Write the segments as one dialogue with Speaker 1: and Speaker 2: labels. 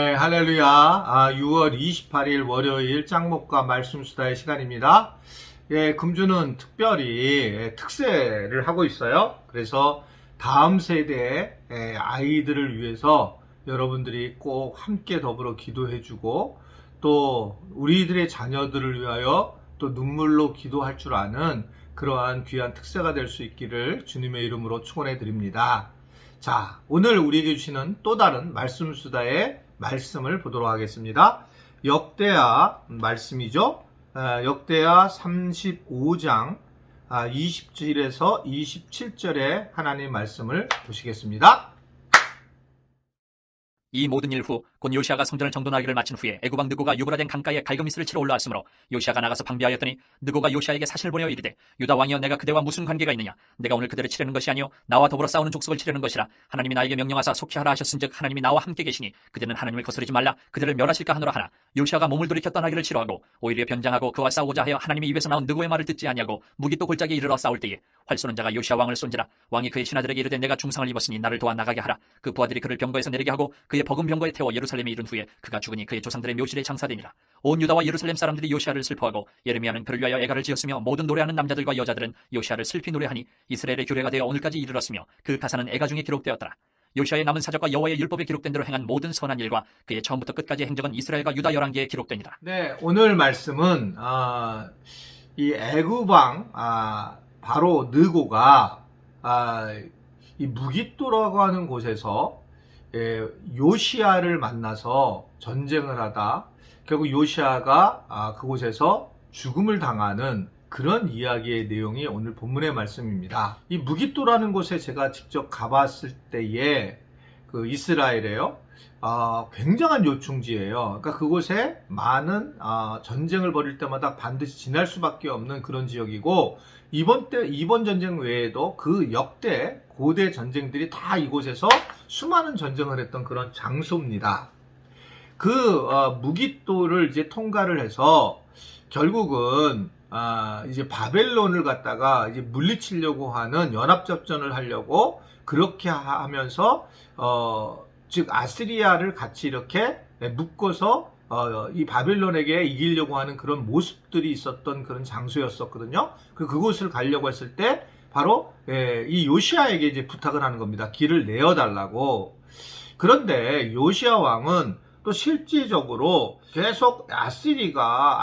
Speaker 1: 네, 할렐루야. 6월 28일 월요일 짱목과 말씀 수다의 시간입니다. 예, 금주는 특별히 특세를 하고 있어요. 그래서 다음 세대의 아이들을 위해서 여러분들이 꼭 함께 더불어 기도해주고 또 우리들의 자녀들을 위하여 또 눈물로 기도할 줄 아는 그러한 귀한 특세가 될 수 있기를 주님의 이름으로 축원해 드립니다. 자, 오늘 우리에게 주시는 또 다른 말씀 수다의 말씀을 보도록 하겠습니다. 역대하 말씀이죠. 역대하 35장 20절에서 27절의 하나님 말씀을 보시겠습니다.
Speaker 2: 이 모든 일 후 곧 요시아가 성전을 정돈하기를 마친 후에 애굽 왕 느고가 유브라덴 강가에 갈그미스를 치러 올라왔으므로 요시아가 나가서 방비하였더니 느고가 요시아에게 사신을 보내어 이르되 유다 왕이여 내가 그대와 무슨 관계가 있느냐 내가 오늘 그대를 치려는 것이 아니요 나와 더불어 싸우는 족속을 치려는 것이라 하나님이 나에게 명령하사 속히 하라 하셨은즉 하나님이 나와 함께 계시니 그대는 하나님을 거스르지 말라 그대를 멸하실까 하노라 하나 요시아가 몸을 돌이켜 떠나기를 싫어하고 오히려 변장하고 그와 싸우고자 하여 하나님이 입에서 나온 느고의 말을 듣지 아니하고 무기또 골짜기에 이르러 싸울 때에 활 쏘는 자가 요시아 왕을 쏜지라 왕이 그의 신하들에게 이르되 내가 중상을 입었으니 나를 도와 나가게 하라 그 부하들이 그를 병거에서 내리게 하고 그의 버금 병거에 태워 예루살렘에 이른 후에 그가 죽으니 그의 조상들의 묘실에 장사되니라. 온 유다와 예루살렘 사람들이 요시아를 슬퍼하고 예레미야는 그를 위하여 애가를 지었으며 모든 노래하는 남자들과 여자들은 요시아를 슬피 노래하니 이스라엘의 규례가 되어 오늘까지 이르렀으며 그 가사는 애가 중에 기록되었더라. 요시아의 남은 사적과 여호와의 율법에 기록된 대로 행한 모든 선한 일과 그의 처음부터 끝까지의 행적은 이스라엘과 유다 11개에 기록되니라.
Speaker 1: 네, 오늘 말씀은 이 애굽 왕 바로 느고가 이 무깃도라고 하는 곳에서 요시아를 만나서 전쟁을 하다 결국 요시아가 그곳에서 죽음을 당하는 그런 이야기의 내용이 오늘 본문의 말씀입니다. 이 무깃도라는 곳에 제가 직접 가봤을 때에 그 이스라엘에요. 굉장한 요충지예요. 그러니까 그곳에 많은 전쟁을 벌일 때마다 반드시 지날 수밖에 없는 그런 지역이고 이번 전쟁 외에도 그 역대 고대 전쟁들이 다 이곳에서 수많은 전쟁을 했던 그런 장소입니다. 그 무깃도를 이제 통과를 해서 결국은 이제 바벨론을 갖다가 이제 물리치려고 하는 연합작전을 하려고 그렇게 하면서 즉 아시리아를 같이 이렇게 묶어서 이 바벨론에게 이기려고 하는 그런 모습들이 있었던 그런 장소였었거든요. 그곳을 가려고 했을 때 바로 이 요시아에게 이제 부탁을 하는 겁니다. 길을 내어달라고. 그런데 요시아 왕은 또 실질적으로 계속 아스리가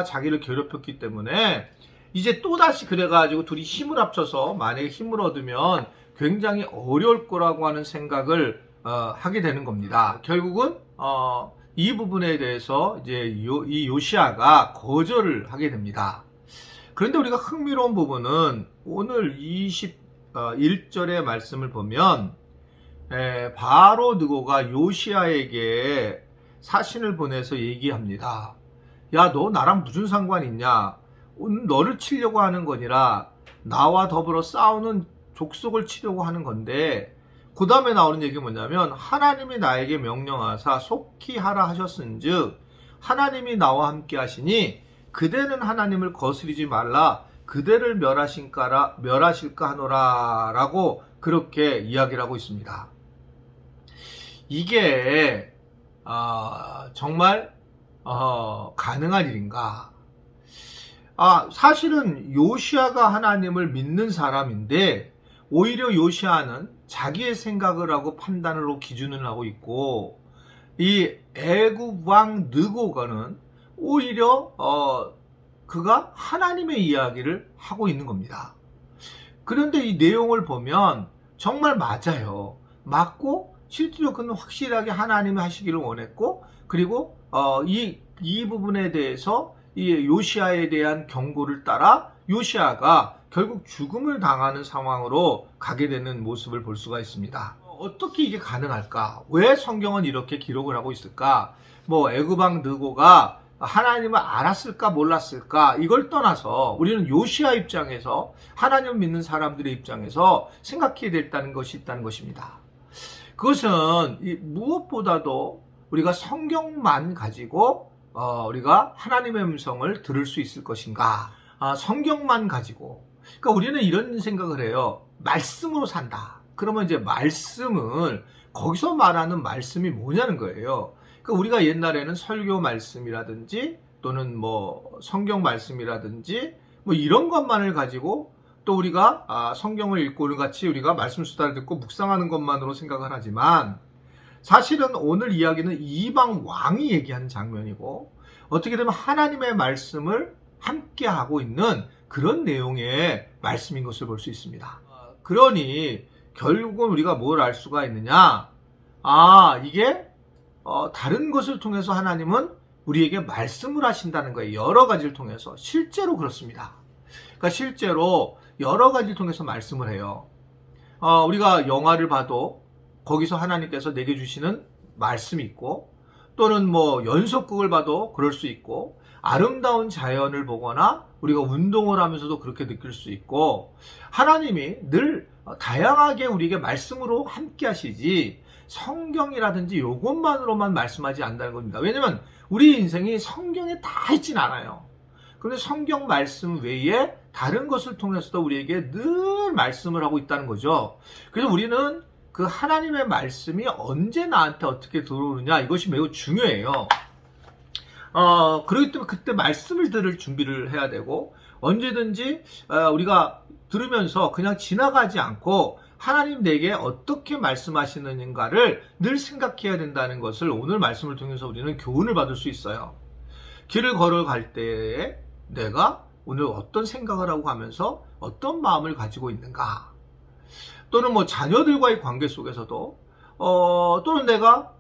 Speaker 1: 자기를 괴롭혔기 때문에 이제 또다시 그래가지고 둘이 힘을 합쳐서 만약에 힘을 얻으면 굉장히 어려울 거라고 하는 생각을 하게 되는 겁니다. 결국은 이 부분에 대해서 이제 이 요시아가 거절을 하게 됩니다. 그런데 우리가 흥미로운 부분은 오늘 21절의 말씀을 보면 바로 느고가 요시아에게 사신을 보내서 얘기합니다. 야, 너 나랑 무슨 상관 있냐? 너를 치려고 하는 거니라 나와 더불어 싸우는 족속을 치려고 하는 건데 그 다음에 나오는 얘기가 뭐냐면 하나님이 나에게 명령하사 속히 하라 하셨은즉 하나님이 나와 함께 하시니 그대는 하나님을 거스리지 말라 그대를 멸하실까 하노라 라고 그렇게 이야기를 하고 있습니다. 이게 정말 가능한 일인가? 사실은 요시아가 하나님을 믿는 사람인데 오히려 요시아는 자기의 생각을 하고 판단을 하고 기준을 하고 있고 이 애굽 왕 느고가는 오히려 그가 하나님의 이야기를 하고 있는 겁니다. 그런데 이 내용을 보면 정말 맞아요. 맞고 실제로 그는 확실하게 하나님이 하시기를 원했고 그리고 이 부분에 대해서 이 요시아에 대한 경고를 따라 요시아가 결국 죽음을 당하는 상황으로 가게 되는 모습을 볼 수가 있습니다. 어떻게 이게 가능할까? 왜 성경은 이렇게 기록을 하고 있을까? 애굽 왕 느고가 하나님을 알았을까 몰랐을까 이걸 떠나서 우리는 요시아 입장에서 하나님을 믿는 사람들의 입장에서 생각해야 됐다는 것이 있다는 것입니다. 그것은 무엇보다도 우리가 성경만 가지고 우리가 하나님의 음성을 들을 수 있을 것인가? 성경만 가지고. 그러니까 우리는 이런 생각을 해요. 말씀으로 산다. 그러면 이제 말씀을 거기서 말하는 말씀이 뭐냐는 거예요. 그러니까 우리가 옛날에는 설교 말씀이라든지 또는 뭐 성경 말씀이라든지 뭐 이런 것만을 가지고 또 우리가 성경을 읽고 같이 우리가 말씀 수다를 듣고 묵상하는 것만으로 생각을 하지만 사실은 오늘 이야기는 이방 왕이 얘기하는 장면이고 어떻게 되면 하나님의 말씀을 함께 하고 있는 그런 내용의 말씀인 것을 볼 수 있습니다. 그러니 결국은 우리가 뭘 알 수가 있느냐? 이게 다른 것을 통해서 하나님은 우리에게 말씀을 하신다는 거예요. 여러 가지를 통해서. 실제로 그렇습니다. 그러니까 실제로 여러 가지를 통해서 말씀을 해요. 우리가 영화를 봐도 거기서 하나님께서 내게 주시는 말씀이 있고 또는 뭐 연속극을 봐도 그럴 수 있고 아름다운 자연을 보거나 우리가 운동을 하면서도 그렇게 느낄 수 있고 하나님이 늘 다양하게 우리에게 말씀으로 함께 하시지 성경이라든지 이것만으로만 말씀하지 않는다는 겁니다. 왜냐면 우리 인생이 성경에 다 있진 않아요. 그런데 성경 말씀 외에 다른 것을 통해서도 우리에게 늘 말씀을 하고 있다는 거죠. 그래서 우리는 그 하나님의 말씀이 언제 나한테 어떻게 들어오느냐 이것이 매우 중요해요. 그렇기 때문에 그때 말씀을 들을 준비를 해야 되고 언제든지 우리가 들으면서 그냥 지나가지 않고 하나님 내게 어떻게 말씀하시는가를 늘 생각해야 된다는 것을 오늘 말씀을 통해서 우리는 교훈을 받을 수 있어요. 길을 걸어갈 때에 내가 오늘 어떤 생각을 하고 가면서 어떤 마음을 가지고 있는가 또는 뭐 자녀들과의 관계 속에서도 또는 내가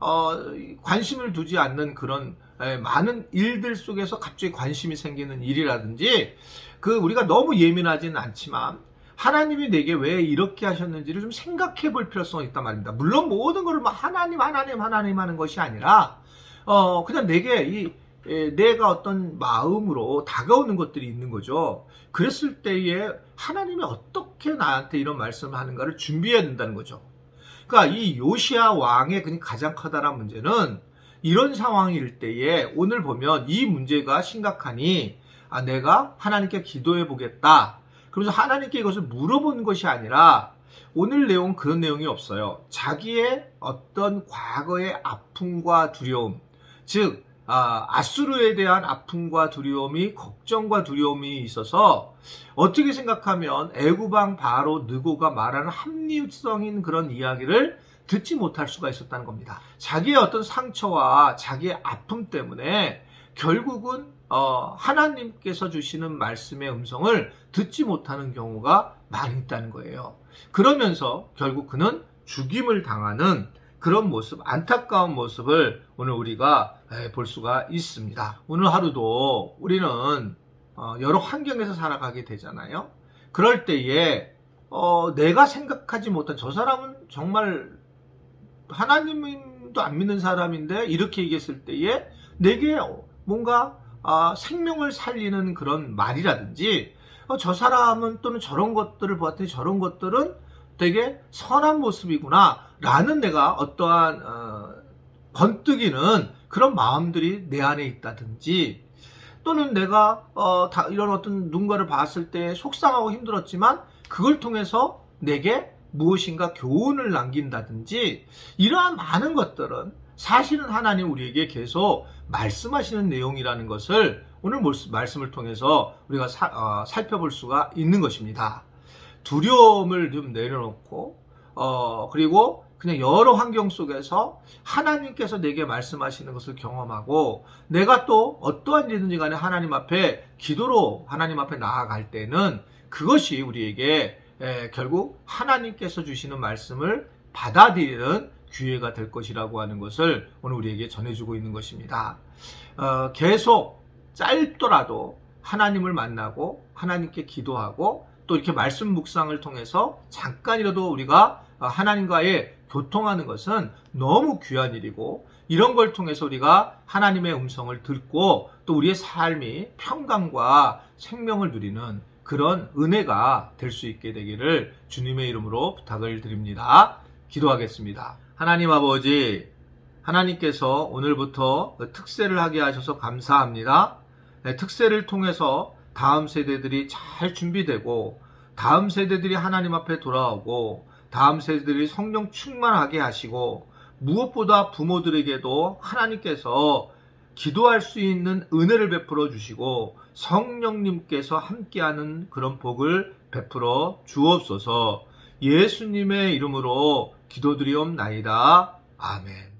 Speaker 1: 관심을 두지 않는 그런 많은 일들 속에서 갑자기 관심이 생기는 일이라든지 우리가 너무 예민하지는 않지만 하나님이 내게 왜 이렇게 하셨는지를 좀 생각해 볼 필요성이 있단 말입니다. 물론 모든 것을 막 하나님 하는 것이 아니라 그냥 내게 내가 어떤 마음으로 다가오는 것들이 있는 거죠. 그랬을 때에 하나님이 어떻게 나한테 이런 말씀을 하는가를 준비해야 된다는 거죠. 그러니까 이 요시야 왕의 가장 커다란 문제는 이런 상황일 때에 오늘 보면 이 문제가 심각하니 내가 하나님께 기도해 보겠다. 그러면서 하나님께 이것을 물어보는 것이 아니라 오늘 내용은 그런 내용이 없어요. 자기의 어떤 과거의 아픔과 두려움, 즉 아수르에 대한 아픔과 두려움이 걱정과 두려움이 있어서 어떻게 생각하면 애굽왕 바로 느고가 말하는 합리성인 그런 이야기를 듣지 못할 수가 있었다는 겁니다. 자기의 어떤 상처와 자기의 아픔 때문에 결국은 하나님께서 주시는 말씀의 음성을 듣지 못하는 경우가 많이 있다는 거예요. 그러면서 결국 그는 죽임을 당하는 그런 모습, 안타까운 모습을 오늘 우리가 볼 수가 있습니다. 오늘 하루도 우리는 여러 환경에서 살아가게 되잖아요. 그럴 때에 내가 생각하지 못한 저 사람은 정말 하나님도 안 믿는 사람인데 이렇게 얘기했을 때에 내게 뭔가 생명을 살리는 그런 말이라든지 저 사람은 또는 저런 것들을 보았더니 저런 것들은 되게 선한 모습이구나 라는 내가 어떠한 번뜩이는 그런 마음들이 내 안에 있다든지 또는 내가 이런 어떤 누군가를 봤을 때 속상하고 힘들었지만 그걸 통해서 내게 무엇인가 교훈을 남긴다든지 이러한 많은 것들은 사실은 하나님 우리에게 계속 말씀하시는 내용이라는 것을 오늘 말씀을 통해서 우리가 살펴볼 수가 있는 것입니다. 두려움을 좀 내려놓고 그리고 그냥 여러 환경 속에서 하나님께서 내게 말씀하시는 것을 경험하고 내가 또 어떠한 일이든지 간에 하나님 앞에 기도로 하나님 앞에 나아갈 때는 그것이 우리에게 결국 하나님께서 주시는 말씀을 받아들이는 기회가 될 것이라고 하는 것을 오늘 우리에게 전해주고 있는 것입니다. 계속 짧더라도 하나님을 만나고 하나님께 기도하고 또 이렇게 말씀 묵상을 통해서 잠깐이라도 우리가 하나님과의 교통하는 것은 너무 귀한 일이고 이런 걸 통해서 우리가 하나님의 음성을 듣고 또 우리의 삶이 평강과 생명을 누리는 그런 은혜가 될 수 있게 되기를 주님의 이름으로 부탁을 드립니다. 기도하겠습니다. 하나님 아버지, 하나님께서 오늘부터 특세를 하게 하셔서 감사합니다. 특세를 통해서 다음 세대들이 잘 준비되고 다음 세대들이 하나님 앞에 돌아오고 다음 세대들이 성령 충만하게 하시고 무엇보다 부모들에게도 하나님께서 기도할 수 있는 은혜를 베풀어 주시고 성령님께서 함께하는 그런 복을 베풀어 주옵소서. 예수님의 이름으로 기도드리옵나이다. 아멘.